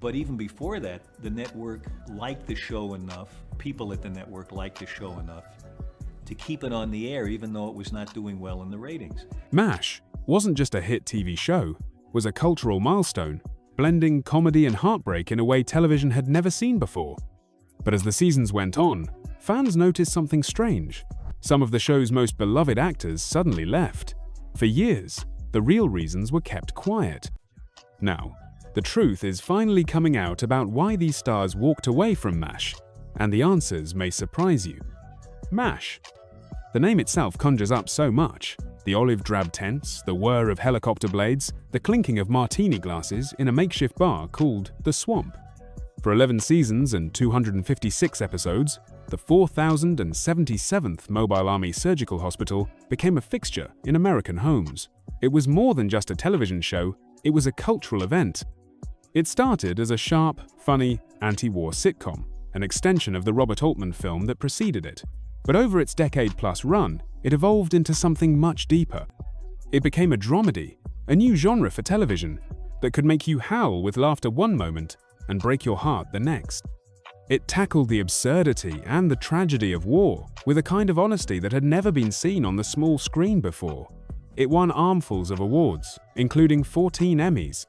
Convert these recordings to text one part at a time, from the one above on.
But even before that, the network liked the show enough, people at the network liked the show enough to keep it on the air even though it was not doing well in the ratings. MASH wasn't just a hit TV show, it was a cultural milestone, blending comedy and heartbreak in a way television had never seen before. But as the seasons went on, fans noticed something strange. Some of the show's most beloved actors suddenly left. For years, the real reasons were kept quiet. Now, the truth is finally coming out about why these stars walked away from MASH, and the answers may surprise you. MASH. The name itself conjures up so much. The olive drab tents, the whir of helicopter blades, the clinking of martini glasses in a makeshift bar called The Swamp. For 11 seasons and 256 episodes, the 4077th Mobile Army Surgical Hospital became a fixture in American homes. It was more than just a television show, it was a cultural event. It started as a sharp, funny, anti-war sitcom, an extension of the Robert Altman film that preceded it. But over its decade-plus run, it evolved into something much deeper. It became a dramedy, a new genre for television that could make you howl with laughter one moment and break your heart the next. It tackled the absurdity and the tragedy of war with a kind of honesty that had never been seen on the small screen before. It won armfuls of awards, including 14 Emmys.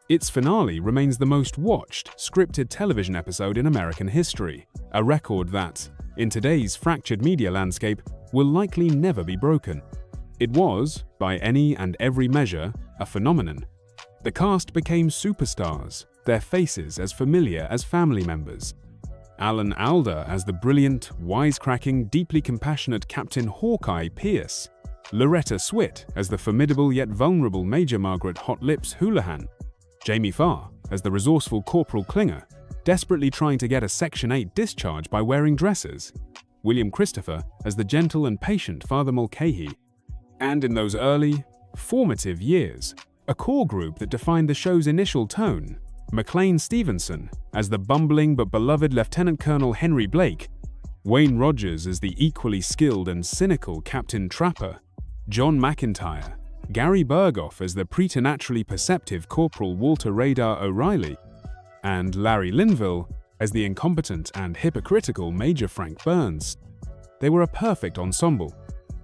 Its finale remains the most watched scripted television episode in American history, a record that, in today's fractured media landscape, will likely never be broken. It was, by any and every measure, a phenomenon. The cast became superstars, their faces as familiar as family members. Alan Alda as the brilliant, wisecracking, deeply compassionate Captain Hawkeye Pierce. Loretta Swit as the formidable yet vulnerable Major Margaret Hot Lips Houlihan. Jamie Farr as the resourceful Corporal Klinger, desperately trying to get a Section 8 discharge by wearing dresses. William Christopher as the gentle and patient Father Mulcahy. And in those early, formative years, a core group that defined the show's initial tone. McLean Stevenson as the bumbling but beloved Lieutenant Colonel Henry Blake, Wayne Rogers as the equally skilled and cynical Captain Trapper, John McIntyre, Gary Burghoff as the preternaturally perceptive Corporal Walter Radar O'Reilly, and Larry Linville as the incompetent and hypocritical Major Frank Burns. They were a perfect ensemble,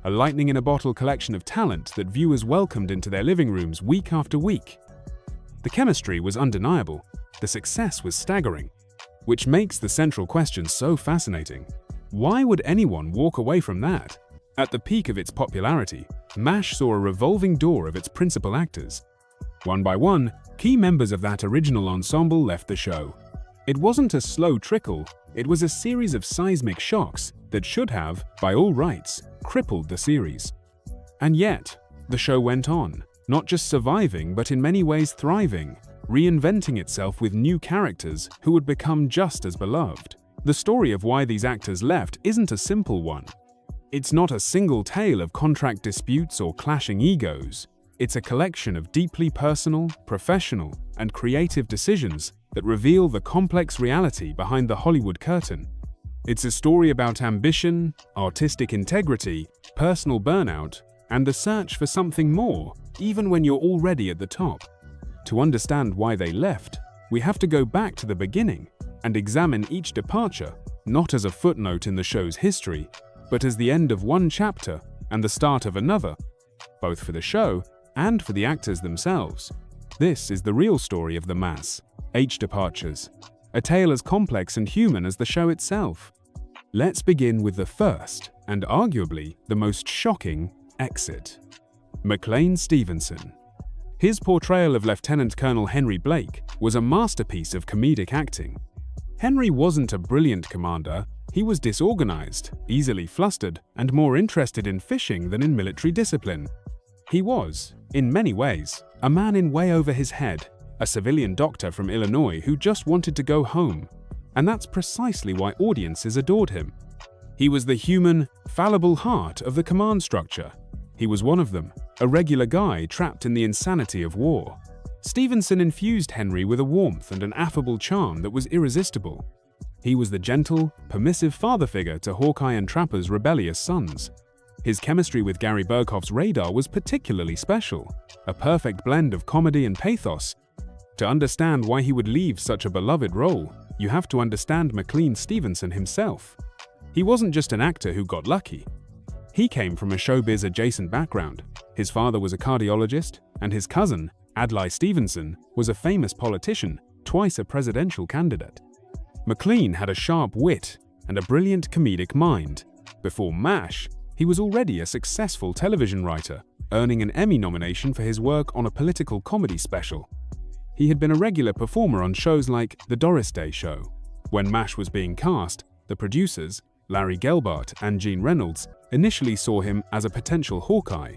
a lightning-in-a-bottle collection of talent that viewers welcomed into their living rooms week after week. The chemistry was undeniable, the success was staggering, which makes the central question so fascinating. Why would anyone walk away from that? At the peak of its popularity, MASH saw a revolving door of its principal actors. One by one, key members of that original ensemble left the show. It wasn't a slow trickle, it was a series of seismic shocks that should have, by all rights, crippled the series. And yet, the show went on, not just surviving but in many ways thriving, reinventing itself with new characters who would become just as beloved. The story of why these actors left isn't a simple one. It's not a single tale of contract disputes or clashing egos. It's a collection of deeply personal, professional, and creative decisions that reveal the complex reality behind the Hollywood curtain. It's a story about ambition, artistic integrity, personal burnout, and the search for something more, even when you're already at the top. To understand why they left, we have to go back to the beginning and examine each departure, not as a footnote in the show's history, but as the end of one chapter and the start of another, both for the show and for the actors themselves. This is the real story of the mass, H departures, a tale as complex and human as the show itself. Let's begin with the first, and arguably the most shocking, exit. McLean Stevenson. His portrayal of Lieutenant Colonel Henry Blake was a masterpiece of comedic acting. Henry wasn't a brilliant commander, he was disorganized, easily flustered, and more interested in fishing than in military discipline. He was, in many ways, a man in way over his head, a civilian doctor from Illinois who just wanted to go home. And that's precisely why audiences adored him. He was the human, fallible heart of the command structure. He was one of them, a regular guy trapped in the insanity of war. Stevenson infused Henry with a warmth and an affable charm that was irresistible. He was the gentle, permissive father figure to Hawkeye and Trapper's rebellious sons. His chemistry with Gary Burghoff's Radar was particularly special, a perfect blend of comedy and pathos. To understand why he would leave such a beloved role, you have to understand McLean Stevenson himself. He wasn't just an actor who got lucky. He came from a showbiz-adjacent background. His father was a cardiologist, and his cousin, Adlai Stevenson, was a famous politician, twice a presidential candidate. McLean had a sharp wit and a brilliant comedic mind. Before MASH, he was already a successful television writer, earning an Emmy nomination for his work on a political comedy special. He had been a regular performer on shows like The Doris Day Show. When MASH was being cast, the producers, Larry Gelbart and Jean Reynolds, initially saw him as a potential Hawkeye.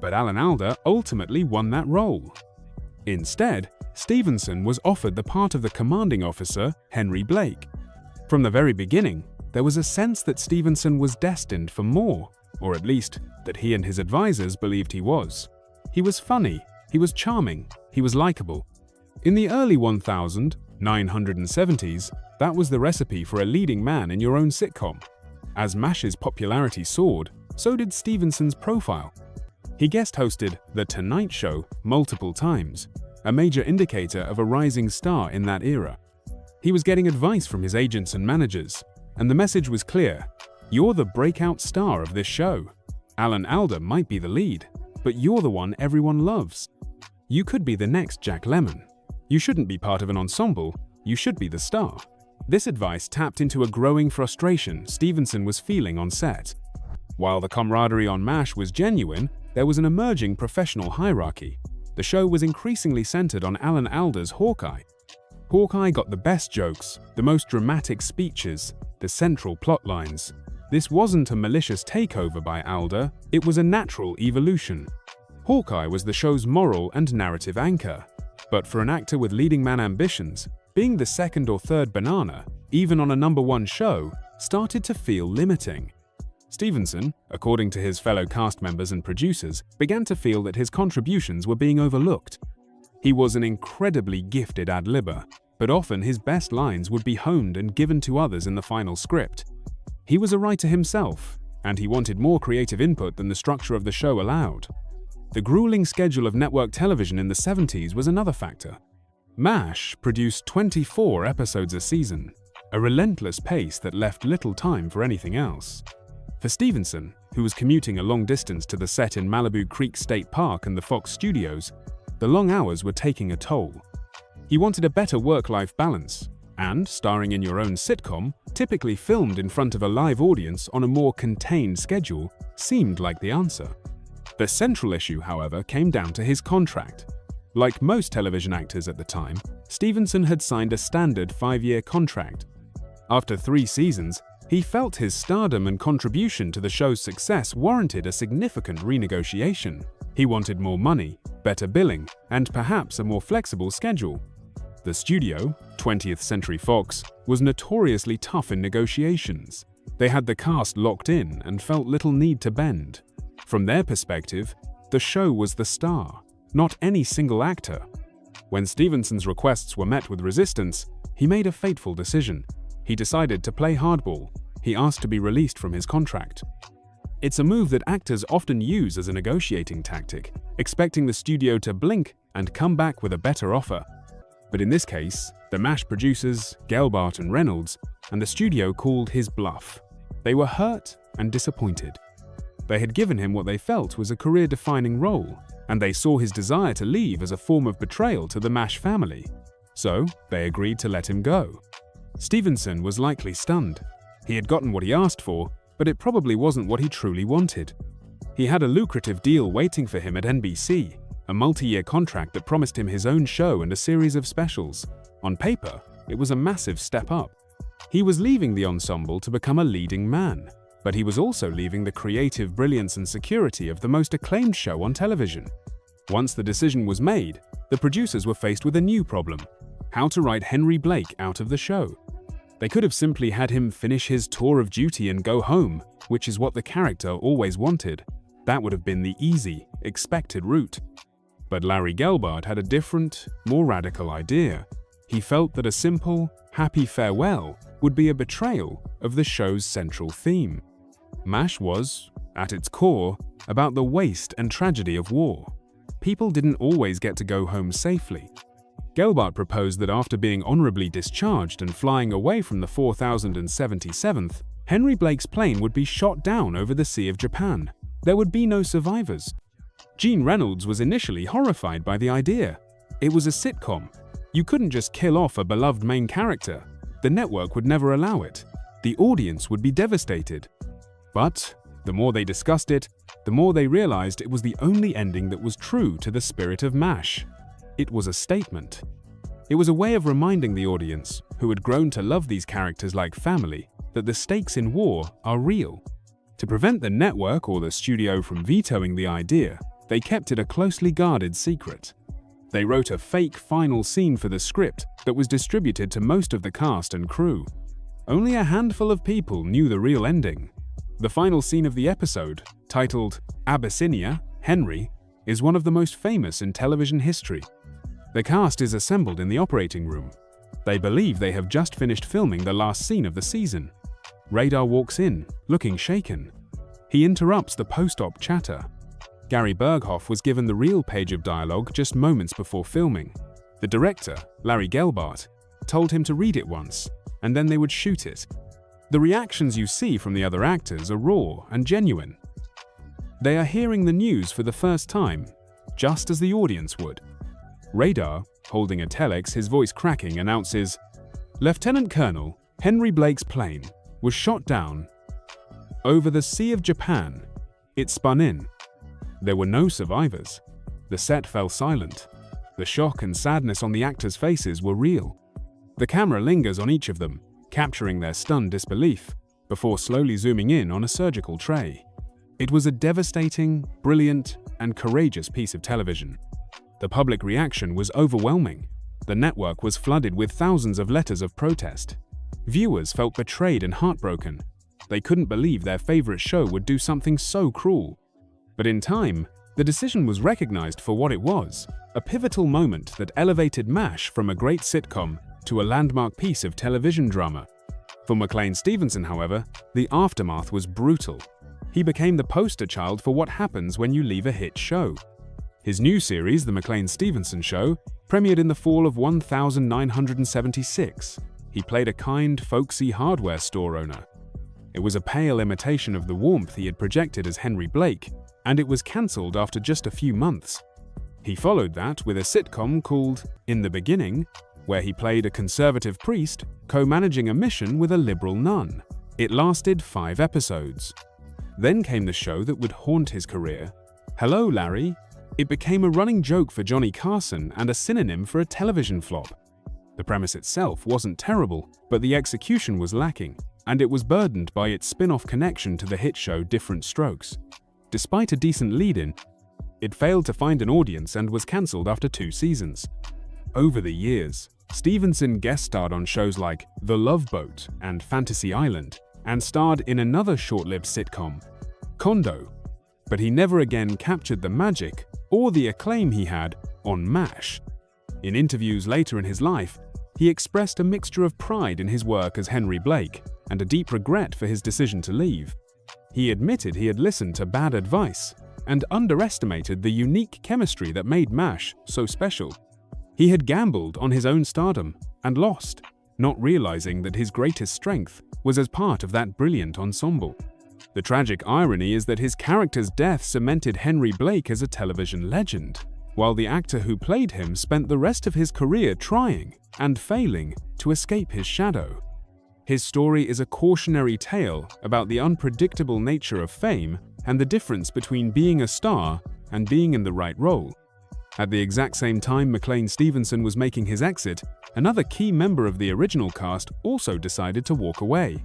But Alan Alda ultimately won that role. Instead, Stevenson was offered the part of the commanding officer, Henry Blake. From the very beginning, there was a sense that Stevenson was destined for more, or at least that he and his advisors believed he was. He was funny, he was charming, he was likable. In the early 1970s, that was the recipe for a leading man in your own sitcom. As MASH's popularity soared, so did Stevenson's profile. He guest-hosted The Tonight Show multiple times, a major indicator of a rising star in that era. He was getting advice from his agents and managers, and the message was clear: you're the breakout star of this show. Alan Alda might be the lead, but you're the one everyone loves. You could be the next Jack Lemmon. You shouldn't be part of an ensemble, you should be the star. This advice tapped into a growing frustration Stevenson was feeling on set. While the camaraderie on MASH was genuine, there was an emerging professional hierarchy. The show was increasingly centered on Alan Alda's Hawkeye. Hawkeye got the best jokes, the most dramatic speeches, the central plot lines. This wasn't a malicious takeover by Alda, it was a natural evolution. Hawkeye was the show's moral and narrative anchor. But for an actor with leading man ambitions, being the second or third banana, even on a #1 show, started to feel limiting. Stevenson, according to his fellow cast members and producers, began to feel that his contributions were being overlooked. He was an incredibly gifted ad-libber, but often his best lines would be honed and given to others in the final script. He was a writer himself, and he wanted more creative input than the structure of the show allowed. The grueling schedule of network television in the 70s was another factor. MASH produced 24 episodes a season, a relentless pace that left little time for anything else. For Stevenson, who was commuting a long distance to the set in Malibu Creek State Park and the Fox studios, the long hours were taking a toll. He wanted a better work-life balance, and starring in your own sitcom, typically filmed in front of a live audience on a more contained schedule, seemed like the answer. The central issue, however, came down to his contract. Like most television actors at the time, Stevenson had signed a standard 5-year contract. After 3 seasons, he felt his stardom and contribution to the show's success warranted a significant renegotiation. He wanted more money, better billing, and perhaps a more flexible schedule. The studio, 20th Century Fox, was notoriously tough in negotiations. They had the cast locked in and felt little need to bend. From their perspective, the show was the star, not any single actor. When Stevenson's requests were met with resistance, he made a fateful decision. He decided to play hardball. He asked to be released from his contract. It's a move that actors often use as a negotiating tactic, expecting the studio to blink and come back with a better offer. But in this case, the MASH producers, Gelbart and Reynolds, and the studio called his bluff. They were hurt and disappointed. They had given him what they felt was a career-defining role, and they saw his desire to leave as a form of betrayal to the MASH family. So, they agreed to let him go. Stevenson was likely stunned. He had gotten what he asked for, but it probably wasn't what he truly wanted. He had a lucrative deal waiting for him at NBC, a multi-year contract that promised him his own show and a series of specials. On paper, it was a massive step up. He was leaving the ensemble to become a leading man, but he was also leaving the creative brilliance and security of the most acclaimed show on television. Once the decision was made, the producers were faced with a new problem: how to write Henry Blake out of the show. They could have simply had him finish his tour of duty and go home, which is what the character always wanted. That would have been the easy, expected route. But Larry Gelbart had a different, more radical idea. He felt that a simple, happy farewell would be a betrayal of the show's central theme. MASH was, at its core, about the waste and tragedy of war. People didn't always get to go home safely. Gelbart proposed that after being honorably discharged and flying away from the 4077th, Henry Blake's plane would be shot down over the Sea of Japan. There would be no survivors. Gene Reynolds was initially horrified by the idea. It was a sitcom. You couldn't just kill off a beloved main character. The network would never allow it. The audience would be devastated. But the more they discussed it, the more they realized it was the only ending that was true to the spirit of MASH. It was a statement. It was a way of reminding the audience, who had grown to love these characters like family, that the stakes in war are real. To prevent the network or the studio from vetoing the idea, they kept it a closely guarded secret. They wrote a fake final scene for the script that was distributed to most of the cast and crew. Only a handful of people knew the real ending. The final scene of the episode, titled Abyssinia, Henry, is one of the most famous in television history. The cast is assembled in the operating room. They believe they have just finished filming the last scene of the season. Radar walks in, looking shaken. He interrupts the post-op chatter. Gary Burghoff was given the real page of dialogue just moments before filming. The director, Larry Gelbart, told him to read it once, and then they would shoot it. The reactions you see from the other actors are raw and genuine. They are hearing the news for the first time, just as the audience would. Radar, holding a telex, his voice cracking, announces, "Lieutenant Colonel Henry Blake's plane was shot down over the Sea of Japan. It spun in. There were no survivors." The set fell silent. The shock and sadness on the actors' faces were real. The camera lingers on each of them, capturing their stunned disbelief, before slowly zooming in on a surgical tray. It was a devastating, brilliant, and courageous piece of television. The public reaction was overwhelming. The network was flooded with thousands of letters of protest. Viewers felt betrayed and heartbroken. They couldn't believe their favorite show would do something so cruel. But in time, the decision was recognized for what it was, a pivotal moment that elevated MASH from a great sitcom to a landmark piece of television drama. For McLean Stevenson, however, the aftermath was brutal. He became the poster child for what happens when you leave a hit show. His new series, The McLean Stevenson Show, premiered in the fall of 1976. He played a kind, folksy hardware store owner. It was a pale imitation of the warmth he had projected as Henry Blake, and it was cancelled after just a few months. He followed that with a sitcom called In the Beginning, where he played a conservative priest co-managing a mission with a liberal nun. It lasted 5 episodes. Then came the show that would haunt his career, Hello, Larry. It became a running joke for Johnny Carson and a synonym for a television flop. The premise itself wasn't terrible, but the execution was lacking, and it was burdened by its spin-off connection to the hit show Different Strokes. Despite a decent lead-in, it failed to find an audience and was cancelled after 2 seasons. Over the years, Stevenson guest-starred on shows like The Love Boat and Fantasy Island, and starred in another short-lived sitcom, Condo, but he never again captured the magic or the acclaim he had on MASH. In interviews later in his life, he expressed a mixture of pride in his work as Henry Blake and a deep regret for his decision to leave. He admitted he had listened to bad advice and underestimated the unique chemistry that made MASH so special. He had gambled on his own stardom and lost, not realizing that his greatest strength was as part of that brilliant ensemble. The tragic irony is that his character's death cemented Henry Blake as a television legend, while the actor who played him spent the rest of his career trying and failing to escape his shadow. His story is a cautionary tale about the unpredictable nature of fame and the difference between being a star and being in the right role. At the exact same time McLean Stevenson was making his exit, another key member of the original cast also decided to walk away.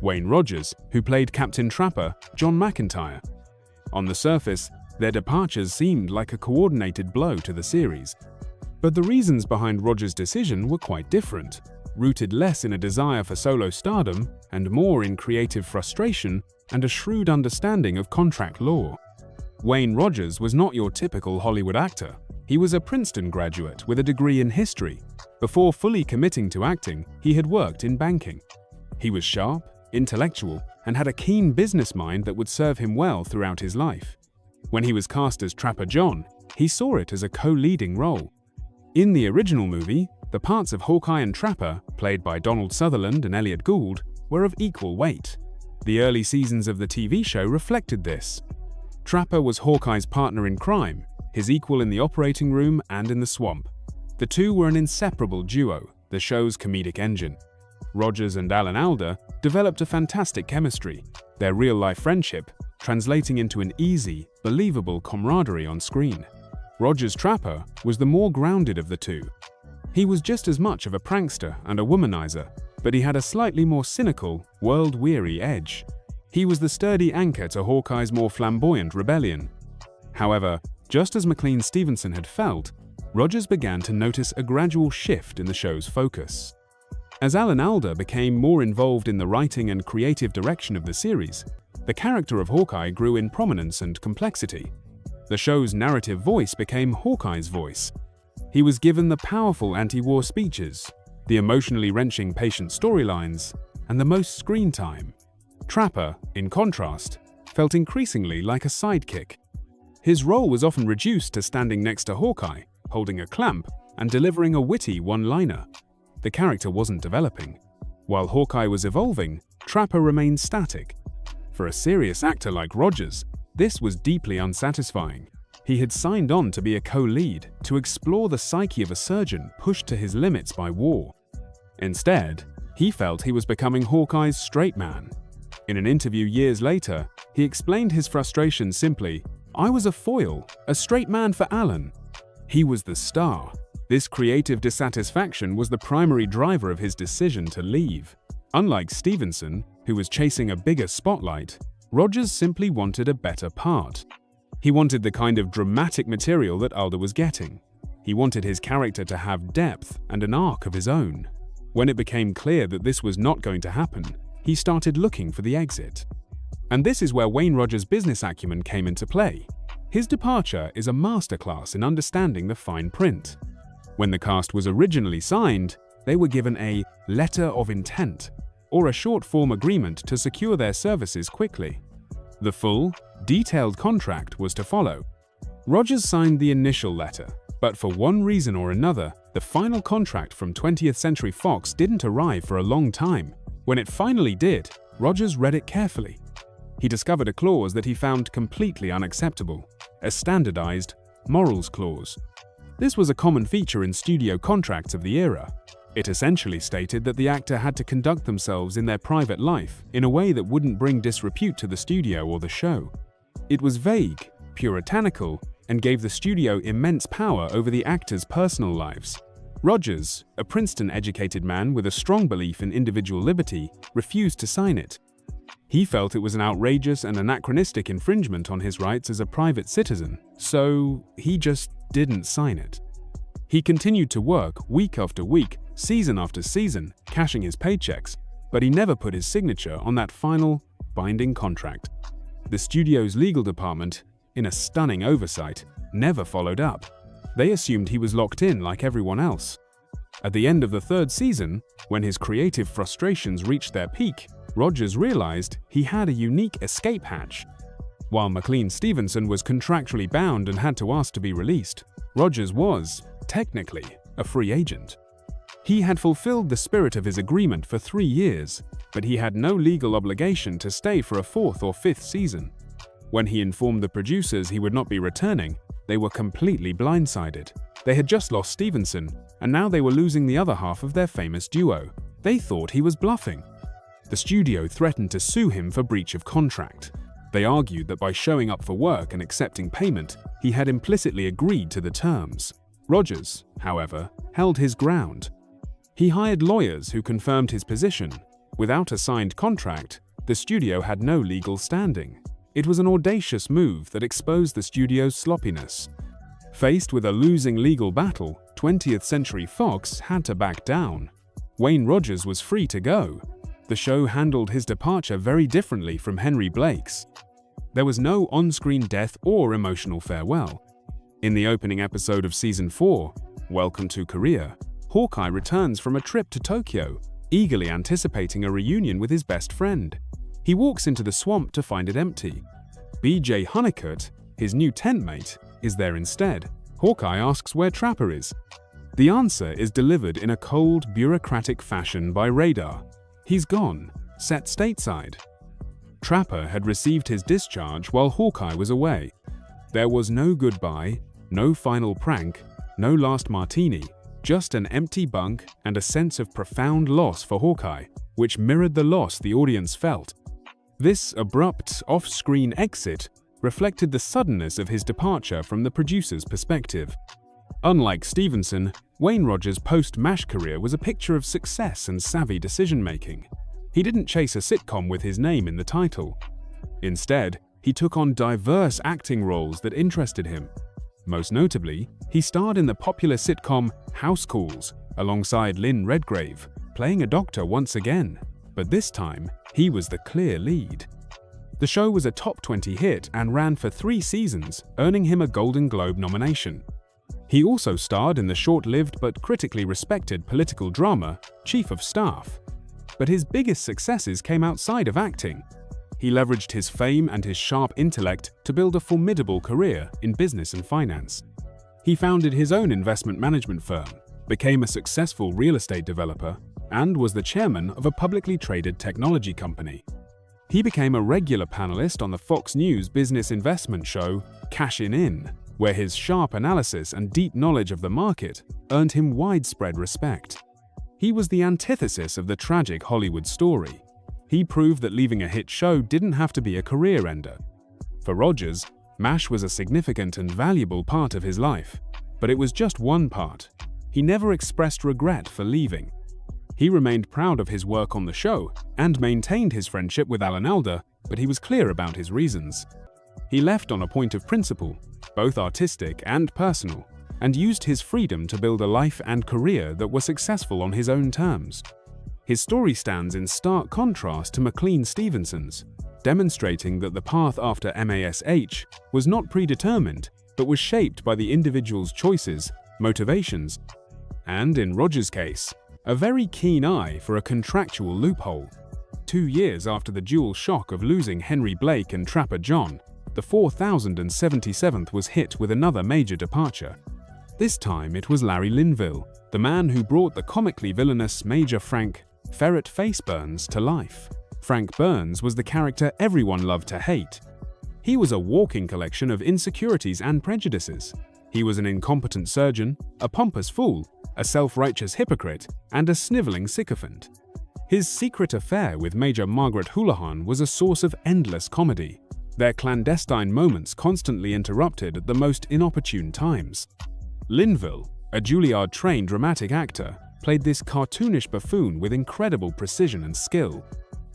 Wayne Rogers, who played Captain Trapper, John McIntyre. On the surface, their departures seemed like a coordinated blow to the series. But the reasons behind Rogers' decision were quite different, rooted less in a desire for solo stardom and more in creative frustration and a shrewd understanding of contract law. Wayne Rogers was not your typical Hollywood actor. He was a Princeton graduate with a degree in history. Before fully committing to acting, he had worked in banking. He was sharp, intellectual, and had a keen business mind that would serve him well throughout his life. When he was cast as Trapper John, he saw it as a co-leading role. In the original movie, the parts of Hawkeye and Trapper, played by Donald Sutherland and Elliot Gould, were of equal weight. The early seasons of the TV show reflected this. Trapper was Hawkeye's partner in crime, his equal in the operating room and in the swamp. The two were an inseparable duo, the show's comedic engine. Rogers and Alan Alda developed a fantastic chemistry, their real-life friendship translating into an easy, believable camaraderie on screen. Rogers' Trapper was the more grounded of the two. He was just as much of a prankster and a womanizer, but he had a slightly more cynical, world-weary edge. He was the sturdy anchor to Hawkeye's more flamboyant rebellion. However, just as McLean Stevenson had felt, Rogers began to notice a gradual shift in the show's focus. As Alan Alda became more involved in the writing and creative direction of the series, the character of Hawkeye grew in prominence and complexity. The show's narrative voice became Hawkeye's voice. He was given the powerful anti-war speeches, the emotionally wrenching patient storylines, and the most screen time. Trapper, in contrast, felt increasingly like a sidekick. His role was often reduced to standing next to Hawkeye, holding a clamp, and delivering a witty one-liner. The character wasn't developing. While Hawkeye was evolving, Trapper remained static. For a serious actor like Rogers, this was deeply unsatisfying. He had signed on to be a co-lead, to explore the psyche of a surgeon pushed to his limits by war. Instead, he felt he was becoming Hawkeye's straight man. In an interview years later, he explained his frustration simply, "I was a foil, a straight man for Alan. He was the star." This creative dissatisfaction was the primary driver of his decision to leave. Unlike Stevenson, who was chasing a bigger spotlight, Rogers simply wanted a better part. He wanted the kind of dramatic material that Alda was getting. He wanted his character to have depth and an arc of his own. When it became clear that this was not going to happen, he started looking for the exit. And this is where Wayne Rogers' business acumen came into play. His departure is a masterclass in understanding the fine print. When the cast was originally signed, they were given a letter of intent, or a short-form agreement to secure their services quickly. The full, detailed contract was to follow. Rogers signed the initial letter, but for one reason or another, the final contract from 20th Century Fox didn't arrive for a long time. When it finally did, Rogers read it carefully. He discovered a clause that he found completely unacceptable, a standardized morals clause. This was a common feature in studio contracts of the era. It essentially stated that the actor had to conduct themselves in their private life in a way that wouldn't bring disrepute to the studio or the show. It was vague, puritanical, and gave the studio immense power over the actors' personal lives. Rogers, a Princeton-educated man with a strong belief in individual liberty, refused to sign it. He felt it was an outrageous and anachronistic infringement on his rights as a private citizen, so he just didn't sign it. He continued to work week after week, season after season, cashing his paychecks, but he never put his signature on that final, binding contract. The studio's legal department, in a stunning oversight, never followed up. They assumed he was locked in like everyone else. At the end of the third season, when his creative frustrations reached their peak, Rogers realized he had a unique escape hatch. While McLean Stevenson was contractually bound and had to ask to be released, Rogers was, technically, a free agent. He had fulfilled the spirit of his agreement for 3 years, but he had no legal obligation to stay for a 4th or 5th season. When he informed the producers he would not be returning, they were completely blindsided. They had just lost Stevenson, and now they were losing the other half of their famous duo. They thought he was bluffing. The studio threatened to sue him for breach of contract. They argued that by showing up for work and accepting payment, he had implicitly agreed to the terms. Rogers, however, held his ground. He hired lawyers who confirmed his position. Without a signed contract, the studio had no legal standing. It was an audacious move that exposed the studio's sloppiness. Faced with a losing legal battle, 20th Century Fox had to back down. Wayne Rogers was free to go. The show handled his departure very differently from Henry Blake's. There was no on-screen death or emotional farewell. In the opening episode of Season 4, Welcome to Korea, Hawkeye returns from a trip to Tokyo, eagerly anticipating a reunion with his best friend. He walks into the swamp to find it empty. B.J. Honeycutt, his new tent mate, is there instead. Hawkeye asks where Trapper is. The answer is delivered in a cold, bureaucratic fashion by radar. He's gone, set stateside. Trapper had received his discharge while Hawkeye was away. There was no goodbye, no final prank, no last martini, just an empty bunk and a sense of profound loss for Hawkeye, which mirrored the loss the audience felt. This abrupt, off-screen exit reflected the suddenness of his departure from the producer's perspective. Unlike Stevenson, Wayne Rogers' post-MASH career was a picture of success and savvy decision-making. He didn't chase a sitcom with his name in the title. Instead, he took on diverse acting roles that interested him. Most notably, he starred in the popular sitcom House Calls alongside Lynn Redgrave, playing a doctor once again, but this time he was the clear lead. The show was a top 20 hit and ran for 3 seasons, earning him a Golden Globe nomination. He also starred in the short-lived but critically respected political drama Chief of Staff. But his biggest successes came outside of acting. He leveraged his fame and his sharp intellect to build a formidable career in business and finance. He founded his own investment management firm, became a successful real estate developer, and was the chairman of a publicly traded technology company. He became a regular panelist on the Fox News business investment show Cashin' In, where his sharp analysis and deep knowledge of the market earned him widespread respect. He was the antithesis of the tragic Hollywood story. He proved that leaving a hit show didn't have to be a career ender. For Rogers, MASH was a significant and valuable part of his life, but it was just one part. He never expressed regret for leaving. He remained proud of his work on the show and maintained his friendship with Alan Alda, but he was clear about his reasons. He left on a point of principle, both artistic and personal, and used his freedom to build a life and career that were successful on his own terms. His story stands in stark contrast to McLean Stevenson's, demonstrating that the path after MASH was not predetermined, but was shaped by the individual's choices, motivations, and, in Rogers' case, a very keen eye for a contractual loophole. 2 years after the dual shock of losing Henry Blake and Trapper John, the 4077th was hit with another major departure. This time it was Larry Linville, the man who brought the comically villainous Major Frank "Ferret Face" Burns to life. Frank Burns was the character everyone loved to hate. He was a walking collection of insecurities and prejudices. He was an incompetent surgeon, a pompous fool, a self-righteous hypocrite, and a sniveling sycophant. His secret affair with Major Margaret Houlihan was a source of endless comedy, their clandestine moments constantly interrupted at the most inopportune times. Linville, a Juilliard-trained dramatic actor, played this cartoonish buffoon with incredible precision and skill.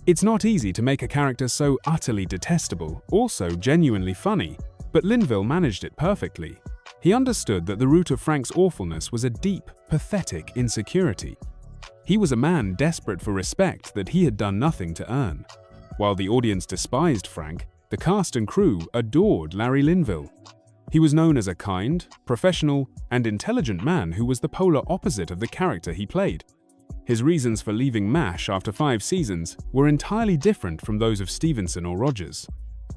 It's not easy to make a character so utterly detestable, also genuinely funny, but Linville managed it perfectly. He understood that the root of Frank's awfulness was a deep, pathetic insecurity. He was a man desperate for respect that he had done nothing to earn. While the audience despised Frank, the cast and crew adored Larry Linville. He was known as a kind, professional, and intelligent man who was the polar opposite of the character he played. His reasons for leaving MASH after 5 seasons were entirely different from those of Stevenson or Rogers.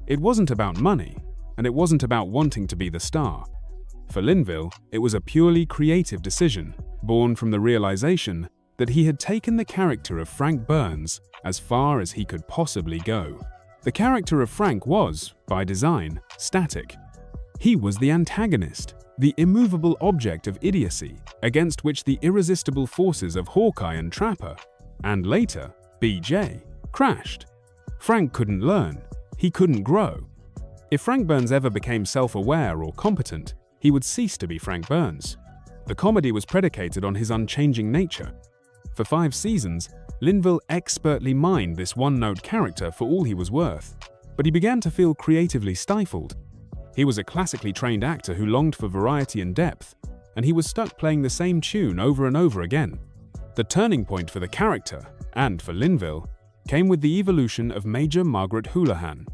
It wasn't about money, and it wasn't about wanting to be the star. For Linville, it was a purely creative decision, born from the realization that he had taken the character of Frank Burns as far as he could possibly go. The character of Frank was, by design, static. He was the antagonist, the immovable object of idiocy against which the irresistible forces of Hawkeye and Trapper, and later, BJ, crashed. Frank couldn't learn. He couldn't grow. If Frank Burns ever became self-aware or competent, he would cease to be Frank Burns. The comedy was predicated on his unchanging nature. For 5 seasons, Linville expertly mined this one-note character for all he was worth, but he began to feel creatively stifled. He was a classically trained actor who longed for variety and depth, and he was stuck playing the same tune over and over again. The turning point for the character, and for Linville, came with the evolution of Major Margaret Houlihan.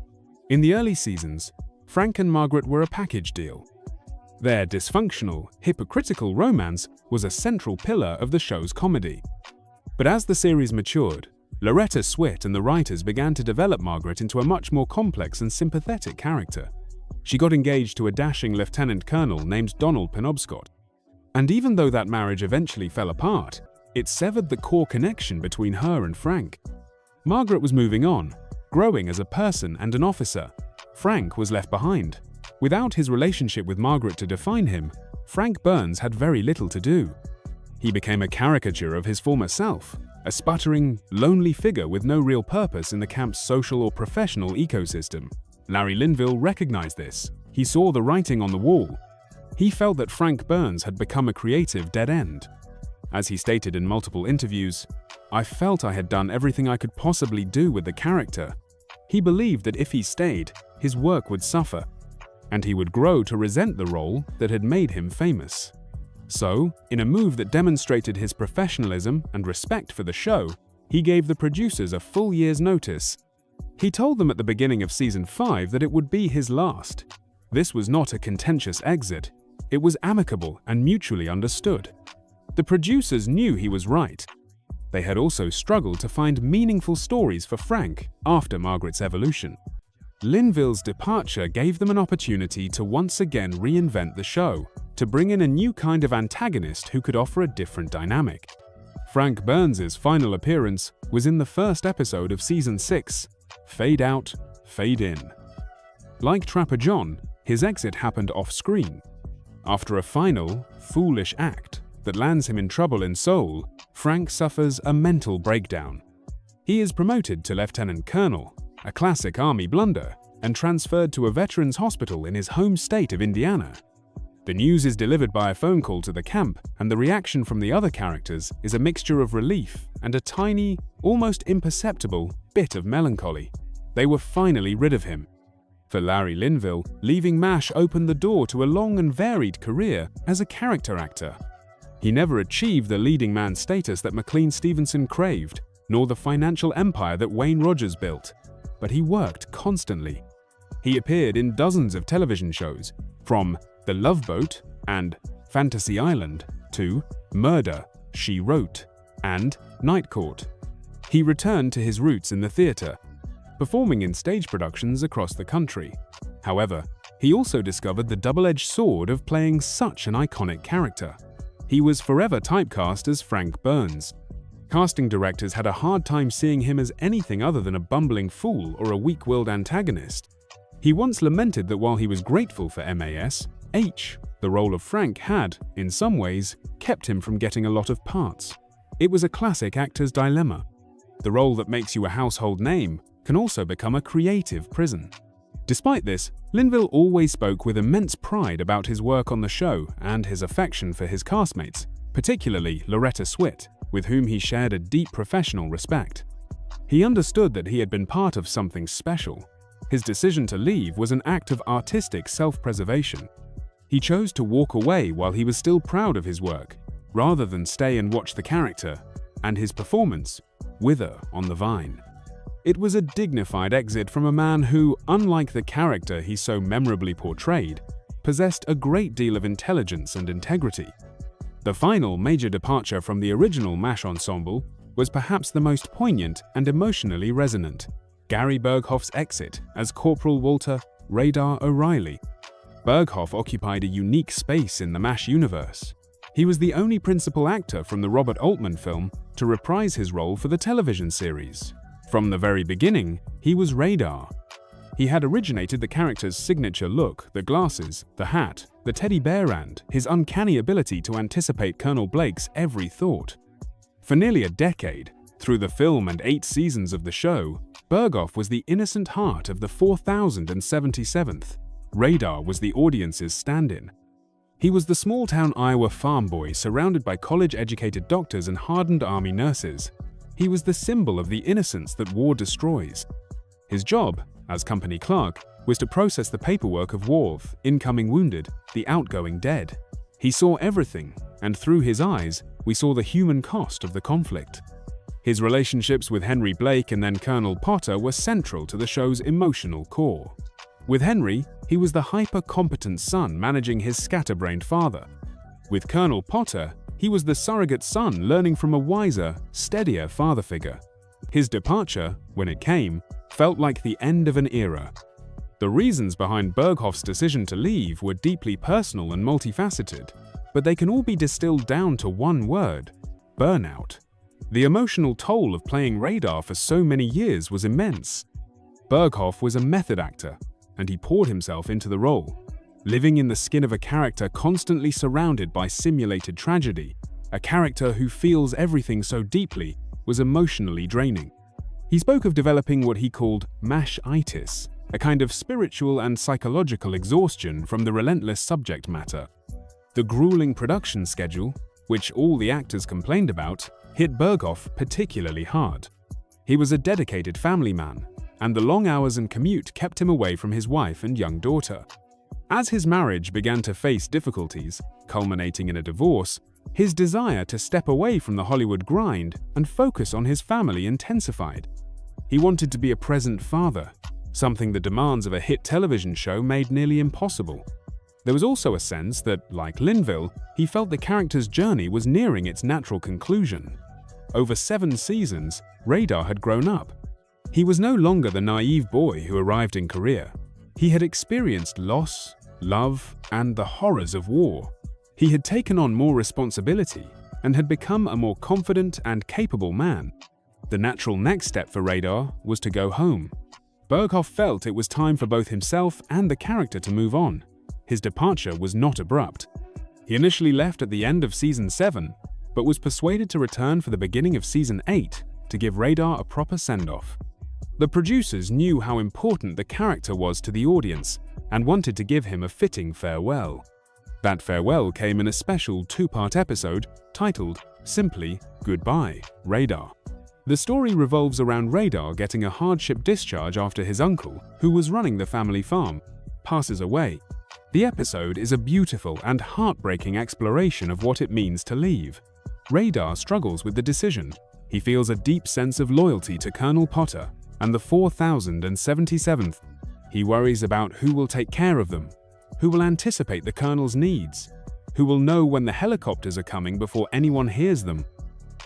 In the early seasons, Frank and Margaret were a package deal. Their dysfunctional, hypocritical romance was a central pillar of the show's comedy. But as the series matured, Loretta Swit and the writers began to develop Margaret into a much more complex and sympathetic character. She got engaged to a dashing lieutenant colonel named Donald Penobscot. And even though that marriage eventually fell apart, it severed the core connection between her and Frank. Margaret was moving on, growing as a person and an officer. Frank was left behind. Without his relationship with Margaret to define him, Frank Burns had very little to do. He became a caricature of his former self, a sputtering, lonely figure with no real purpose in the camp's social or professional ecosystem. Larry Linville recognized this. He saw the writing on the wall. He felt that Frank Burns had become a creative dead end. As he stated in multiple interviews, "I felt I had done everything I could possibly do with the character." He believed that if he stayed, his work would suffer, and he would grow to resent the role that had made him famous. So, in a move that demonstrated his professionalism and respect for the show, he gave the producers a full year's notice. He told them at the beginning of season 5 that it would be his last. This was not a contentious exit. It was amicable and mutually understood. The producers knew he was right. They had also struggled to find meaningful stories for Frank after Margaret's evolution. Linville's departure gave them an opportunity to once again reinvent the show, to bring in a new kind of antagonist who could offer a different dynamic. Frank Burns' final appearance was in the first episode of season 6, Fade Out, Fade In. Like Trapper John, his exit happened off-screen. After a final, foolish act that lands him in trouble in Seoul, Frank suffers a mental breakdown. He is promoted to lieutenant colonel, a classic army blunder, and transferred to a veterans hospital in his home state of Indiana. The news is delivered by a phone call to the camp, and the reaction from the other characters is a mixture of relief and a tiny, almost imperceptible bit of melancholy. They were finally rid of him. For Larry Linville, leaving MASH opened the door to a long and varied career as a character actor. He never achieved the leading man status that McLean Stevenson craved, nor the financial empire that Wayne Rogers built, but he worked constantly. He appeared in dozens of television shows, from The Love Boat and Fantasy Island to Murder, She Wrote, and Night Court. He returned to his roots in the theater, performing in stage productions across the country. However, he also discovered the double-edged sword of playing such an iconic character. He was forever typecast as Frank Burns. Casting directors had a hard time seeing him as anything other than a bumbling fool or a weak-willed antagonist. He once lamented that while he was grateful for MAS, H, the role of Frank, had, in some ways, kept him from getting a lot of parts. It was a classic actor's dilemma. The role that makes you a household name can also become a creative prison. Despite this, Linville always spoke with immense pride about his work on the show and his affection for his castmates, particularly Loretta Swit, with whom he shared a deep professional respect. He understood that he had been part of something special. His decision to leave was an act of artistic self-preservation. He chose to walk away while he was still proud of his work, rather than stay and watch the character and his performance wither on the vine. It was a dignified exit from a man who, unlike the character he so memorably portrayed, possessed a great deal of intelligence and integrity. The final major departure from the original MASH ensemble was perhaps the most poignant and emotionally resonant: Gary Burghoff's exit as Corporal Walter Radar O'Reilly. Burghoff occupied a unique space in the MASH universe. He was the only principal actor from the Robert Altman film to reprise his role for the television series. From the very beginning, he was Radar. He had originated the character's signature look, the glasses, the hat, the teddy bear, and his uncanny ability to anticipate Colonel Blake's every thought. For nearly a decade, through the film and 8 seasons of the show, Burghoff was the innocent heart of the 4077th. Radar was the audience's stand-in. He was the small-town Iowa farm boy surrounded by college-educated doctors and hardened army nurses. He was the symbol of the innocence that war destroys. His job, as company clerk, was to process the paperwork of war, incoming wounded, the outgoing dead. He saw everything, and through his eyes, we saw the human cost of the conflict. His relationships with Henry Blake and then Colonel Potter were central to the show's emotional core. With Henry, he was the hyper-competent son managing his scatterbrained father. With Colonel Potter, he was the surrogate son learning from a wiser, steadier father figure. His departure, when it came, felt like the end of an era. The reasons behind Burghoff's decision to leave were deeply personal and multifaceted. but they can all be distilled down to one word: burnout. The emotional toll of playing Radar for so many years was immense. Burghoff was a method actor, and he poured himself into the role. Living in the skin of a character constantly surrounded by simulated tragedy, a character who feels everything so deeply, was emotionally draining. He spoke of developing what he called mash-itis, a kind of spiritual and psychological exhaustion from the relentless subject matter. The grueling production schedule, which all the actors complained about, hit Burghoff particularly hard. He was a dedicated family man, and the long hours and commute kept him away from his wife and young daughter. As his marriage began to face difficulties, culminating in a divorce, his desire to step away from the Hollywood grind and focus on his family intensified. He wanted to be a present father, something the demands of a hit television show made nearly impossible. There was also a sense that, like Linville, he felt the character's journey was nearing its natural conclusion. Over 7 seasons, Radar had grown up. He was no longer the naive boy who arrived in Korea. He had experienced loss, love, and the horrors of war. He had taken on more responsibility and had become a more confident and capable man. The natural next step for Radar was to go home. Burghoff felt it was time for both himself and the character to move on. His departure was not abrupt. He initially left at the end of Season 7, but was persuaded to return for the beginning of Season 8 to give Radar a proper send-off. The producers knew how important the character was to the audience and wanted to give him a fitting farewell. That farewell came in a special 2-part episode titled simply Goodbye, Radar. The story revolves around Radar getting a hardship discharge after his uncle, who was running the family farm, passes away. The episode is a beautiful and heartbreaking exploration of what it means to leave. Radar struggles with the decision. He feels a deep sense of loyalty to Colonel Potter and the 4077th. He worries about who will take care of them, who will anticipate the Colonel's needs, who will know when the helicopters are coming before anyone hears them.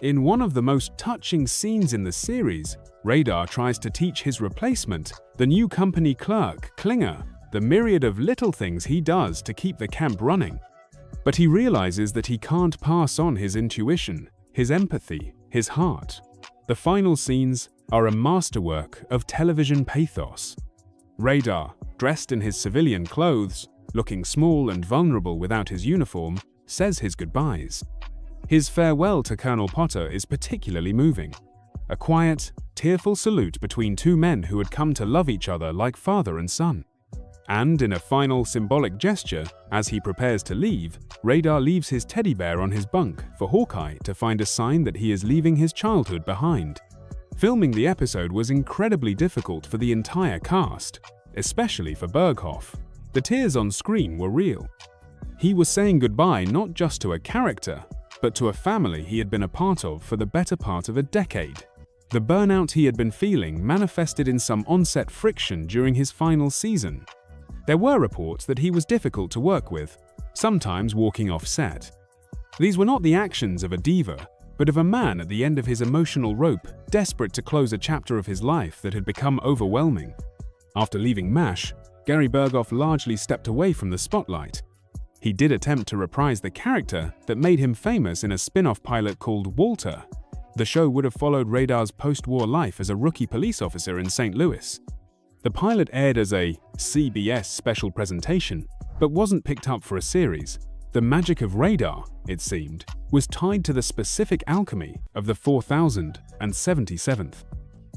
In one of the most touching scenes in the series, Radar tries to teach his replacement, the new company clerk, Klinger, the myriad of little things he does to keep the camp running. But he realizes that he can't pass on his intuition, his empathy, his heart. The final scenes are a masterwork of television pathos. Radar, dressed in his civilian clothes, looking small and vulnerable without his uniform, says his goodbyes. His farewell to Colonel Potter is particularly moving. A quiet, tearful salute between two men who had come to love each other like father and son. And in a final symbolic gesture, as he prepares to leave, Radar leaves his teddy bear on his bunk for Hawkeye to find a sign that he is leaving his childhood behind. Filming the episode was incredibly difficult for the entire cast, especially for Burghoff. The tears on screen were real. He was saying goodbye not just to a character, but to a family he had been a part of for the better part of a decade. The burnout he had been feeling manifested in some on-set friction during his final season. There were reports that he was difficult to work with, sometimes walking off set. These were not the actions of a diva, but of a man at the end of his emotional rope, desperate to close a chapter of his life that had become overwhelming. After leaving MASH, Gary Burghoff largely stepped away from the spotlight. He did attempt to reprise the character that made him famous in a spin-off pilot called Walter. The show would have followed Radar's post-war life as a rookie police officer in St. Louis. The pilot aired as a CBS special presentation, but wasn't picked up for a series. The magic of Radar, it seemed, was tied to the specific alchemy of the 4077th.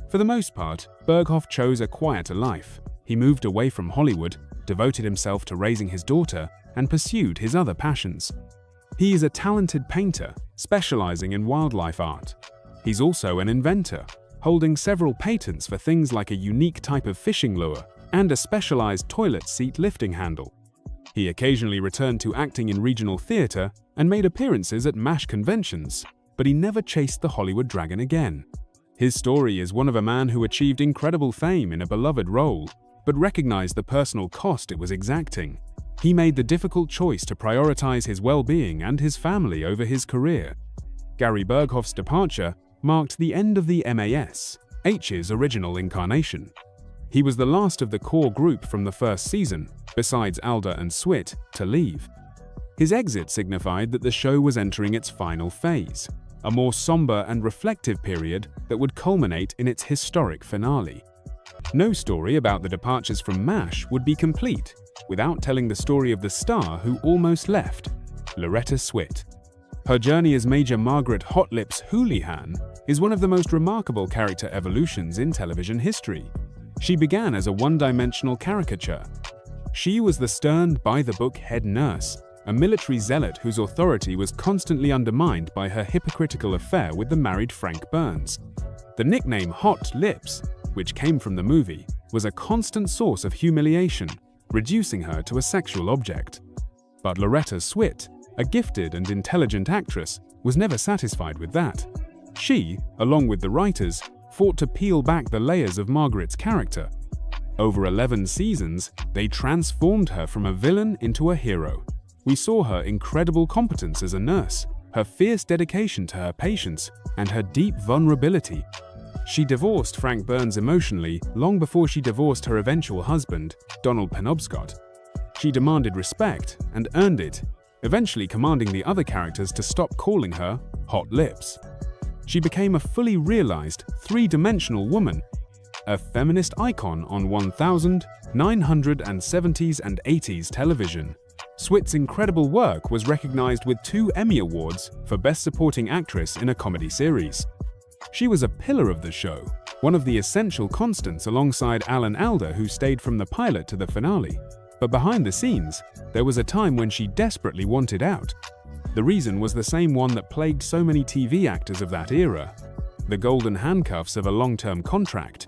For the most part, Burghoff chose a quieter life. He moved away from Hollywood, devoted himself to raising his daughter, and pursued his other passions. He is a talented painter, specializing in wildlife art. He's also an inventor, holding several patents for things like a unique type of fishing lure and a specialized toilet seat lifting handle. He occasionally returned to acting in regional theater and made appearances at MASH conventions, but he never chased the Hollywood dragon again. His story is one of a man who achieved incredible fame in a beloved role, but recognized the personal cost it was exacting. He made the difficult choice to prioritize his well-being and his family over his career. Gary Burghoff's departure marked the end of the MAS, H's original incarnation. He was the last of the core group from the first season, besides Alda and Swit, to leave. His exit signified that the show was entering its final phase, a more somber and reflective period that would culminate in its historic finale. No story about the departures from MASH would be complete without telling the story of the star who almost left, Loretta Swit. Her journey as Major Margaret Hot Lips Houlihan is one of the most remarkable character evolutions in television history. She began as a one-dimensional caricature. She was the stern, by-the-book head nurse, a military zealot whose authority was constantly undermined by her hypocritical affair with the married Frank Burns. The nickname Hot Lips, which came from the movie, was a constant source of humiliation, reducing her to a sexual object. But Loretta Swit, a gifted and intelligent actress, was never satisfied with that. She, along with the writers, fought to peel back the layers of Margaret's character. Over 11 seasons, they transformed her from a villain into a hero. We saw her incredible competence as a nurse, her fierce dedication to her patients, and her deep vulnerability. She divorced Frank Burns emotionally long before she divorced her eventual husband, Donald Penobscot. She demanded respect and earned it, eventually commanding the other characters to stop calling her Hot Lips. She became a fully realized, three-dimensional woman, a feminist icon on 1970s and 80s television. Swit's incredible work was recognized with 2 Emmy Awards for Best Supporting Actress in a Comedy Series. She was a pillar of the show, one of the essential constants alongside Alan Alda, who stayed from the pilot to the finale. But behind the scenes, there was a time when she desperately wanted out. The reason was the same one that plagued so many TV actors of that era: the golden handcuffs of a long-term contract.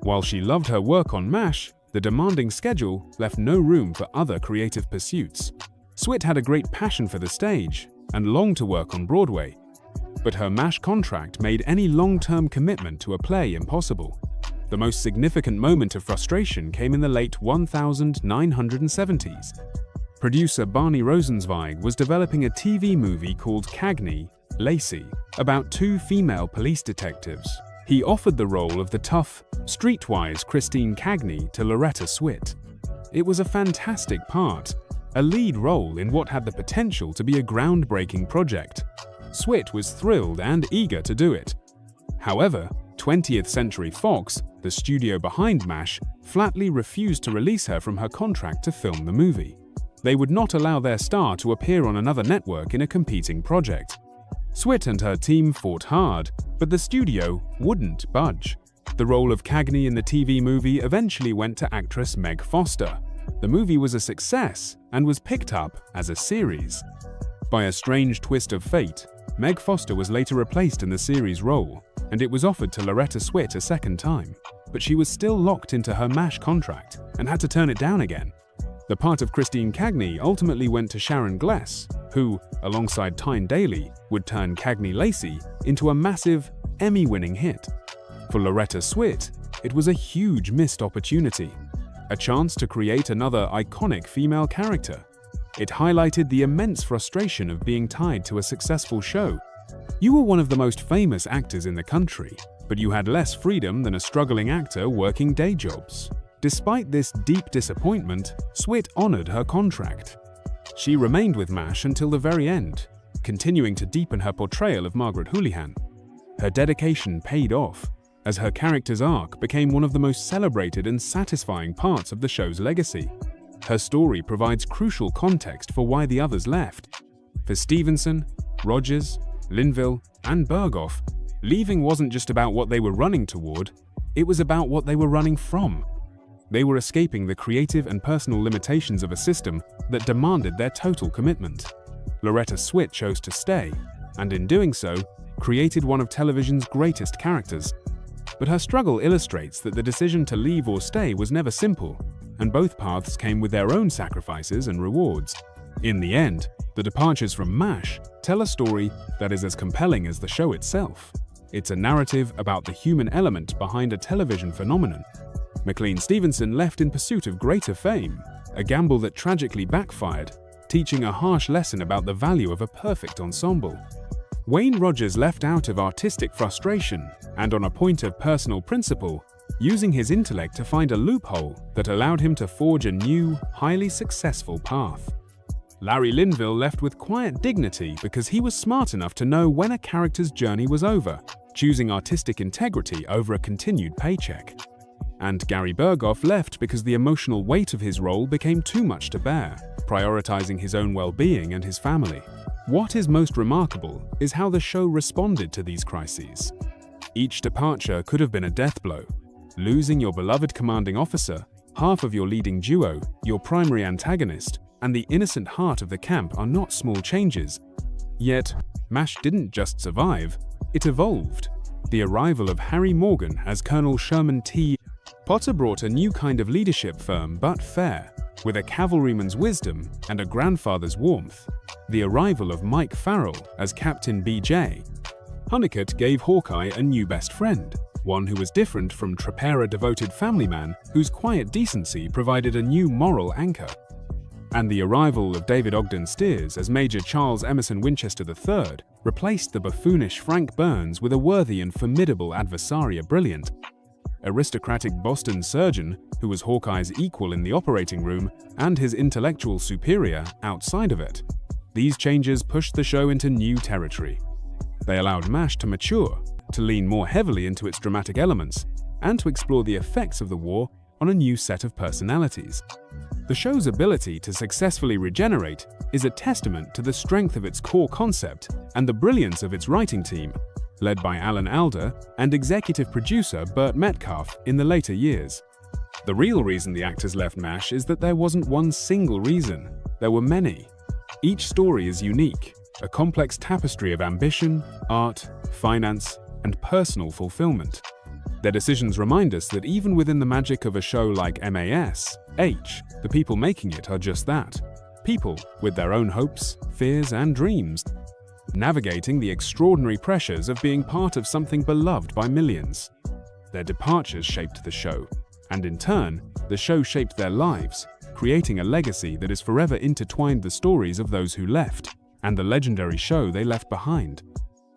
While she loved her work on MASH, the demanding schedule left no room for other creative pursuits. Swit had a great passion for the stage and longed to work on Broadway, but her MASH contract made any long-term commitment to a play impossible. The most significant moment of frustration came in the late 1970s. Producer Barney Rosenzweig was developing a TV movie called Cagney, Lacey, about 2 female police detectives. He offered the role of the tough, streetwise Christine Cagney to Loretta Swit. It was a fantastic part, a lead role in what had the potential to be a groundbreaking project. Swit was thrilled and eager to do it. However, 20th Century Fox, the studio behind MASH, flatly refused to release her from her contract to film the movie. They would not allow their star to appear on another network in a competing project. Swit and her team fought hard, but the studio wouldn't budge. The role of Cagney in the TV movie eventually went to actress Meg Foster. The movie was a success and was picked up as a series. By a strange twist of fate, Meg Foster was later replaced in the series role, and it was offered to Loretta Swit a second time, but she was still locked into her MASH contract and had to turn it down again. The part of Christine Cagney ultimately went to Sharon Gless, who, alongside Tyne Daly, would turn Cagney Lacey into a massive, Emmy-winning hit. For Loretta Swit, it was a huge missed opportunity, a chance to create another iconic female character. It highlighted the immense frustration of being tied to a successful show. You were one of the most famous actors in the country, but you had less freedom than a struggling actor working day jobs. Despite this deep disappointment, Swit honored her contract. She remained with MASH until the very end, continuing to deepen her portrayal of Margaret Houlihan. Her dedication paid off, as her character's arc became one of the most celebrated and satisfying parts of the show's legacy. Her story provides crucial context for why the others left. For Stevenson, Rogers, Linville, and Burghoff, leaving wasn't just about what they were running toward, it was about what they were running from. They were escaping the creative and personal limitations of a system that demanded their total commitment. Loretta Swit chose to stay, and in doing so, created one of television's greatest characters. But her struggle illustrates that the decision to leave or stay was never simple, and both paths came with their own sacrifices and rewards. In the end, the departures from MASH tell a story that is as compelling as the show itself. It's a narrative about the human element behind a television phenomenon. McLean Stevenson left in pursuit of greater fame, a gamble that tragically backfired, teaching a harsh lesson about the value of a perfect ensemble. Wayne Rogers left out of artistic frustration and on a point of personal principle, using his intellect to find a loophole that allowed him to forge a new, highly successful path. Larry Linville left with quiet dignity because he was smart enough to know when a character's journey was over, choosing artistic integrity over a continued paycheck. And Gary Burghoff left because the emotional weight of his role became too much to bear, prioritizing his own well-being and his family. What is most remarkable is how the show responded to these crises. Each departure could have been a death blow. Losing your beloved commanding officer, half of your leading duo, your primary antagonist, and the innocent heart of the camp are not small changes. Yet, MASH didn't just survive, it evolved. The arrival of Harry Morgan as Colonel Sherman T. Potter brought a new kind of leadership, firm but fair, with a cavalryman's wisdom and a grandfather's warmth. The arrival of Mike Farrell as Captain B.J. Hunnicutt gave Hawkeye a new best friend, one who was different from Trapera-devoted family man whose quiet decency provided a new moral anchor. And the arrival of David Ogden Stiers as Major Charles Emerson Winchester III replaced the buffoonish Frank Burns with a worthy and formidable adversaria brilliant. Aristocratic Boston surgeon, who was Hawkeye's equal in the operating room, and his intellectual superior outside of it. These changes pushed the show into new territory. They allowed MASH to mature, to lean more heavily into its dramatic elements, and to explore the effects of the war on a new set of personalities. The show's ability to successfully regenerate is a testament to the strength of its core concept and the brilliance of its writing team, led by Alan Alda and executive producer Burt Metcalf in the later years. The real reason the actors left MASH is that there wasn't one single reason, there were many. Each story is unique, a complex tapestry of ambition, art, finance, and personal fulfillment. Their decisions remind us that even within the magic of a show like MASH, the people making it are just that, people with their own hopes, fears, and dreams, navigating the extraordinary pressures of being part of something beloved by millions. Their departures shaped the show, and in turn, the show shaped their lives, creating a legacy that is forever intertwined the stories of those who left, and the legendary show they left behind.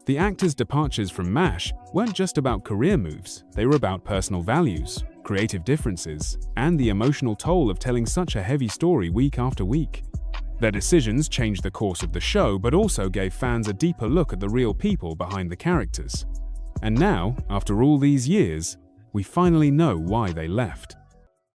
The actors' departures from MASH weren't just about career moves, they were about personal values, creative differences, and the emotional toll of telling such a heavy story week after week. Their decisions changed the course of the show, but also gave fans a deeper look at the real people behind the characters. And now, after all these years, we finally know why they left.